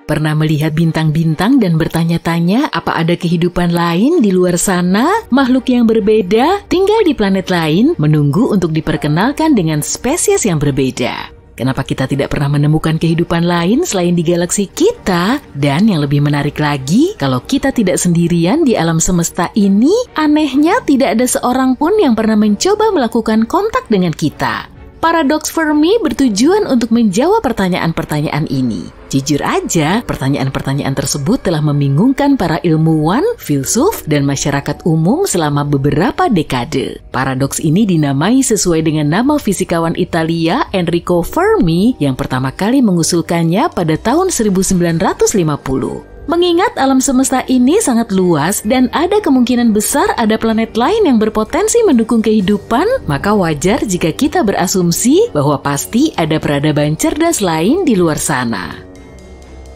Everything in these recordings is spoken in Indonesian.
Pernah melihat bintang-bintang dan bertanya-tanya apa ada kehidupan lain di luar sana? Makhluk yang berbeda tinggal di planet lain menunggu untuk diperkenalkan dengan spesies yang berbeda. Kenapa kita tidak pernah menemukan kehidupan lain selain di galaksi kita? Dan yang lebih menarik lagi, kalau kita tidak sendirian di alam semesta ini, anehnya tidak ada seorang pun yang pernah mencoba melakukan kontak dengan kita. Paradoks Fermi bertujuan untuk menjawab pertanyaan-pertanyaan ini. Jujur aja, pertanyaan-pertanyaan tersebut telah membingungkan para ilmuwan, filsuf, dan masyarakat umum selama beberapa dekade. Paradoks ini dinamai sesuai dengan nama fisikawan Italia Enrico Fermi yang pertama kali mengusulkannya pada tahun 1950. Mengingat alam semesta ini sangat luas dan ada kemungkinan besar ada planet lain yang berpotensi mendukung kehidupan, maka wajar jika kita berasumsi bahwa pasti ada peradaban cerdas lain di luar sana.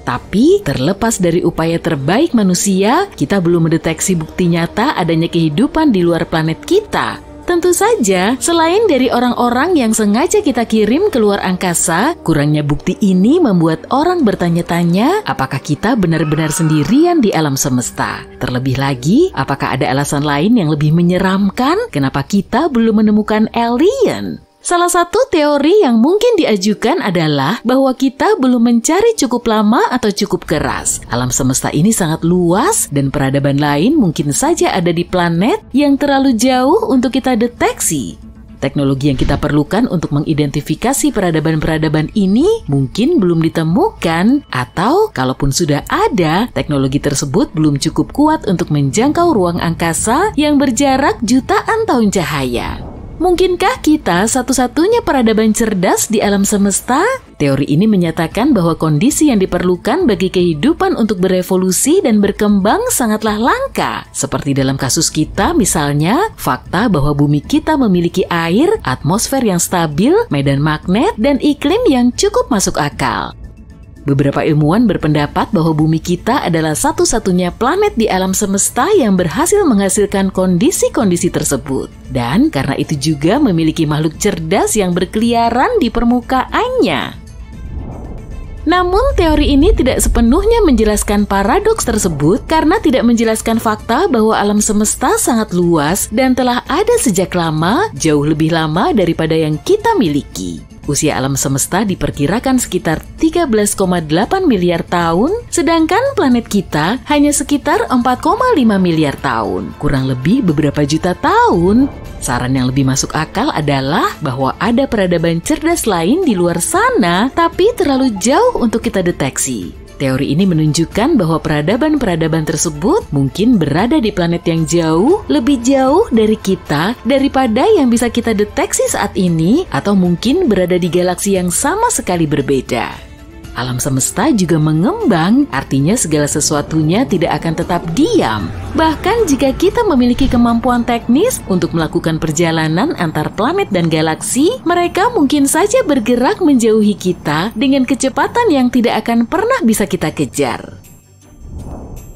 Tapi, terlepas dari upaya terbaik manusia, kita belum mendeteksi bukti nyata adanya kehidupan di luar planet kita. Tentu saja, selain dari orang-orang yang sengaja kita kirim ke luar angkasa, kurangnya bukti ini membuat orang bertanya-tanya apakah kita benar-benar sendirian di alam semesta. Terlebih lagi, apakah ada alasan lain yang lebih menyeramkan kenapa kita belum menemukan alien? Salah satu teori yang mungkin diajukan adalah bahwa kita belum mencari cukup lama atau cukup keras. Alam semesta ini sangat luas dan peradaban lain mungkin saja ada di planet yang terlalu jauh untuk kita deteksi. Teknologi yang kita perlukan untuk mengidentifikasi peradaban-peradaban ini mungkin belum ditemukan, atau kalaupun sudah ada, teknologi tersebut belum cukup kuat untuk menjangkau ruang angkasa yang berjarak jutaan tahun cahaya. Mungkinkah kita satu-satunya peradaban cerdas di alam semesta? Teori ini menyatakan bahwa kondisi yang diperlukan bagi kehidupan untuk berevolusi dan berkembang sangatlah langka. Seperti dalam kasus kita misalnya, fakta bahwa bumi kita memiliki air, atmosfer yang stabil, medan magnet, dan iklim yang cukup masuk akal. Beberapa ilmuwan berpendapat bahwa bumi kita adalah satu-satunya planet di alam semesta yang berhasil menghasilkan kondisi-kondisi tersebut. Dan karena itu juga memiliki makhluk cerdas yang berkeliaran di permukaannya. Namun teori ini tidak sepenuhnya menjelaskan paradoks tersebut karena tidak menjelaskan fakta bahwa alam semesta sangat luas dan telah ada sejak lama, jauh lebih lama daripada yang kita miliki. Usia alam semesta diperkirakan sekitar 13,8 miliar tahun, sedangkan planet kita hanya sekitar 4,5 miliar tahun, kurang lebih beberapa juta tahun. Saran yang lebih masuk akal adalah bahwa ada peradaban cerdas lain di luar sana, tapi terlalu jauh untuk kita deteksi. Teori ini menunjukkan bahwa peradaban-peradaban tersebut mungkin berada di planet yang jauh, lebih jauh dari kita daripada yang bisa kita deteksi saat ini, atau mungkin berada di galaksi yang sama sekali berbeda. Alam semesta juga mengembang, artinya segala sesuatunya tidak akan tetap diam. Bahkan jika kita memiliki kemampuan teknis untuk melakukan perjalanan antar planet dan galaksi, mereka mungkin saja bergerak menjauhi kita dengan kecepatan yang tidak akan pernah bisa kita kejar.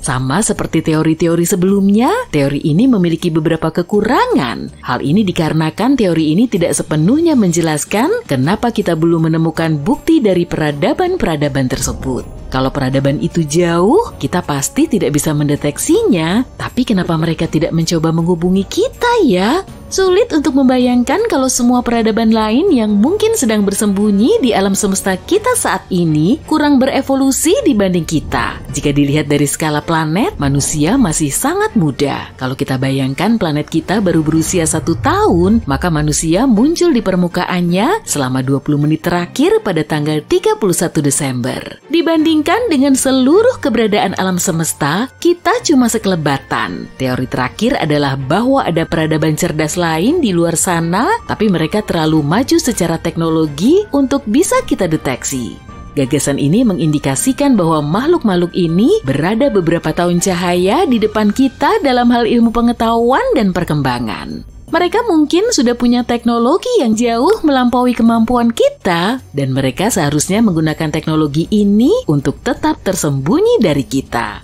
Sama seperti teori-teori sebelumnya, teori ini memiliki beberapa kekurangan. Hal ini dikarenakan teori ini tidak sepenuhnya menjelaskan kenapa kita belum menemukan bukti dari peradaban-peradaban tersebut. Kalau peradaban itu jauh, kita pasti tidak bisa mendeteksinya. Tapi kenapa mereka tidak mencoba menghubungi kita ya? Sulit untuk membayangkan kalau semua peradaban lain yang mungkin sedang bersembunyi di alam semesta kita saat ini kurang berevolusi dibanding kita. Jika dilihat dari skala planet, manusia masih sangat muda. Kalau kita bayangkan planet kita baru berusia 1 tahun, maka manusia muncul di permukaannya selama 20 menit terakhir pada tanggal 31 Desember. Dibandingkan dengan seluruh keberadaan alam semesta, kita cuma sekelebatan. Teori terakhir adalah bahwa ada peradaban cerdas lain di luar sana, tapi mereka terlalu maju secara teknologi untuk bisa kita deteksi. Gagasan ini mengindikasikan bahwa makhluk-makhluk ini berada beberapa tahun cahaya di depan kita dalam hal ilmu pengetahuan dan perkembangan. Mereka mungkin sudah punya teknologi yang jauh melampaui kemampuan kita, dan mereka seharusnya menggunakan teknologi ini untuk tetap tersembunyi dari kita.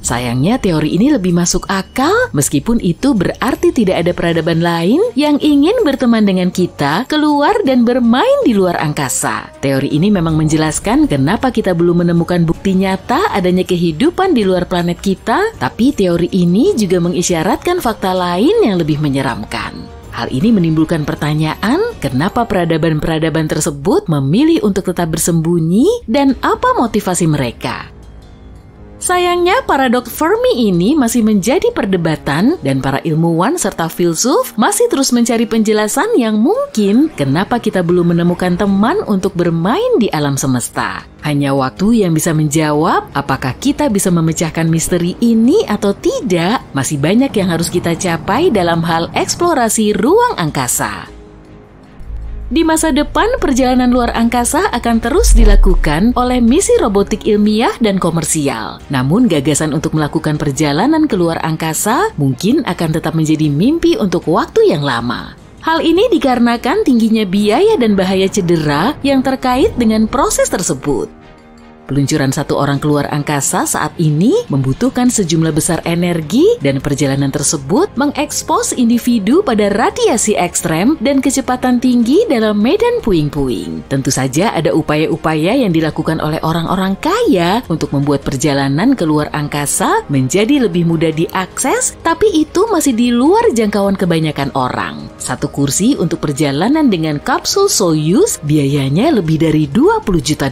Sayangnya teori ini lebih masuk akal meskipun itu berarti tidak ada peradaban lain yang ingin berteman dengan kita keluar dan bermain di luar angkasa. Teori ini memang menjelaskan kenapa kita belum menemukan bukti nyata adanya kehidupan di luar planet kita, tapi teori ini juga mengisyaratkan fakta lain yang lebih menyeramkan. Hal ini menimbulkan pertanyaan, kenapa peradaban-peradaban tersebut memilih untuk tetap bersembunyi dan apa motivasi mereka? Sayangnya, paradok Fermi ini masih menjadi perdebatan dan para ilmuwan serta filsuf masih terus mencari penjelasan yang mungkin kenapa kita belum menemukan teman untuk bermain di alam semesta. Hanya waktu yang bisa menjawab apakah kita bisa memecahkan misteri ini atau tidak. Masih banyak yang harus kita capai dalam hal eksplorasi ruang angkasa. Di masa depan, perjalanan luar angkasa akan terus dilakukan oleh misi robotik ilmiah dan komersial. Namun, gagasan untuk melakukan perjalanan ke luar angkasa mungkin akan tetap menjadi mimpi untuk waktu yang lama. Hal ini dikarenakan tingginya biaya dan bahaya cedera yang terkait dengan proses tersebut. Peluncuran satu orang keluar angkasa saat ini membutuhkan sejumlah besar energi dan perjalanan tersebut mengekspos individu pada radiasi ekstrem dan kecepatan tinggi dalam medan puing-puing. Tentu saja ada upaya-upaya yang dilakukan oleh orang-orang kaya untuk membuat perjalanan ke luar angkasa menjadi lebih mudah diakses, tapi itu masih di luar jangkauan kebanyakan orang. Satu kursi untuk perjalanan dengan kapsul Soyuz biayanya lebih dari $20 juta.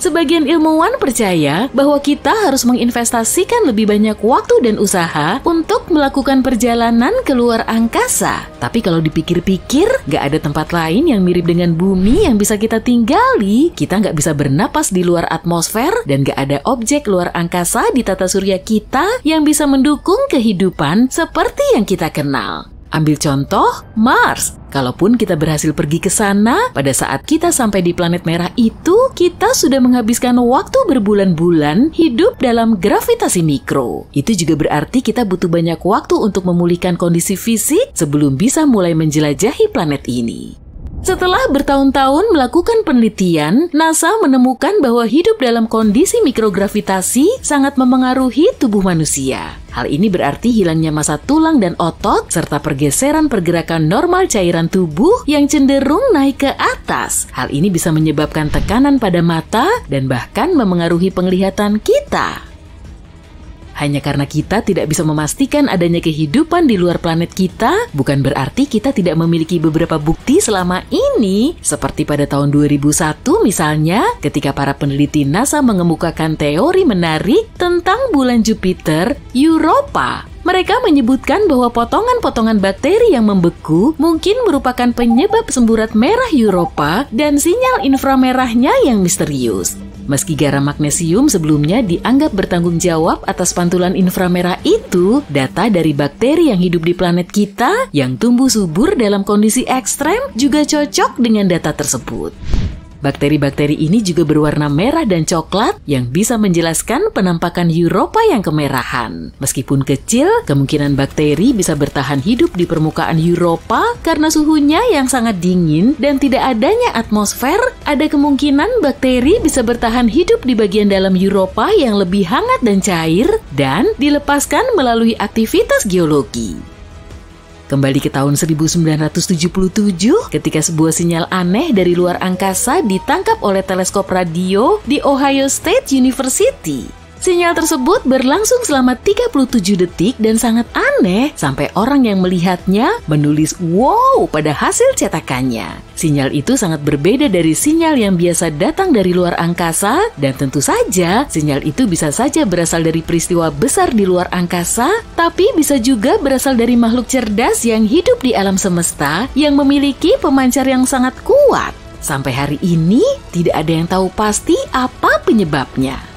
Sebagian ilmuwan percaya bahwa kita harus menginvestasikan lebih banyak waktu dan usaha untuk melakukan perjalanan ke luar angkasa. Tapi kalau dipikir-pikir, gak ada tempat lain yang mirip dengan bumi yang bisa kita tinggali. Kita gak bisa bernapas di luar atmosfer dan gak ada objek luar angkasa di tata surya kita yang bisa mendukung kehidupan seperti yang kita kenal. Ambil contoh, Mars. Kalaupun kita berhasil pergi ke sana, pada saat kita sampai di planet merah itu, kita sudah menghabiskan waktu berbulan-bulan hidup dalam gravitasi mikro. Itu juga berarti kita butuh banyak waktu untuk memulihkan kondisi fisik sebelum bisa mulai menjelajahi planet ini. Setelah bertahun-tahun melakukan penelitian, NASA menemukan bahwa hidup dalam kondisi mikrogravitasi sangat memengaruhi tubuh manusia. Hal ini berarti hilangnya massa tulang dan otot, serta pergeseran pergerakan normal cairan tubuh yang cenderung naik ke atas. Hal ini bisa menyebabkan tekanan pada mata dan bahkan memengaruhi penglihatan kita. Hanya karena kita tidak bisa memastikan adanya kehidupan di luar planet kita, bukan berarti kita tidak memiliki beberapa bukti selama ini. Seperti pada tahun 2001 misalnya, ketika para peneliti NASA mengemukakan teori menarik tentang bulan Jupiter, Europa. Mereka menyebutkan bahwa potongan-potongan bakteri yang membeku mungkin merupakan penyebab semburat merah Europa dan sinyal inframerahnya yang misterius. Meski garam magnesium sebelumnya dianggap bertanggung jawab atas pantulan inframerah itu, data dari bakteri yang hidup di planet kita yang tumbuh subur dalam kondisi ekstrem juga cocok dengan data tersebut. Bakteri-bakteri ini juga berwarna merah dan coklat yang bisa menjelaskan penampakan Europa yang kemerahan. Meskipun kecil, kemungkinan bakteri bisa bertahan hidup di permukaan Europa karena suhunya yang sangat dingin dan tidak adanya atmosfer. Ada kemungkinan bakteri bisa bertahan hidup di bagian dalam Europa yang lebih hangat dan cair dan dilepaskan melalui aktivitas geologi. Kembali ke tahun 1977, ketika sebuah sinyal aneh dari luar angkasa ditangkap oleh teleskop radio di Ohio State University. Sinyal tersebut berlangsung selama 37 detik dan sangat aneh sampai orang yang melihatnya menulis "wow" pada hasil cetakannya. Sinyal itu sangat berbeda dari sinyal yang biasa datang dari luar angkasa dan tentu saja sinyal itu bisa saja berasal dari peristiwa besar di luar angkasa, tapi bisa juga berasal dari makhluk cerdas yang hidup di alam semesta yang memiliki pemancar yang sangat kuat. Sampai hari ini tidak ada yang tahu pasti apa penyebabnya.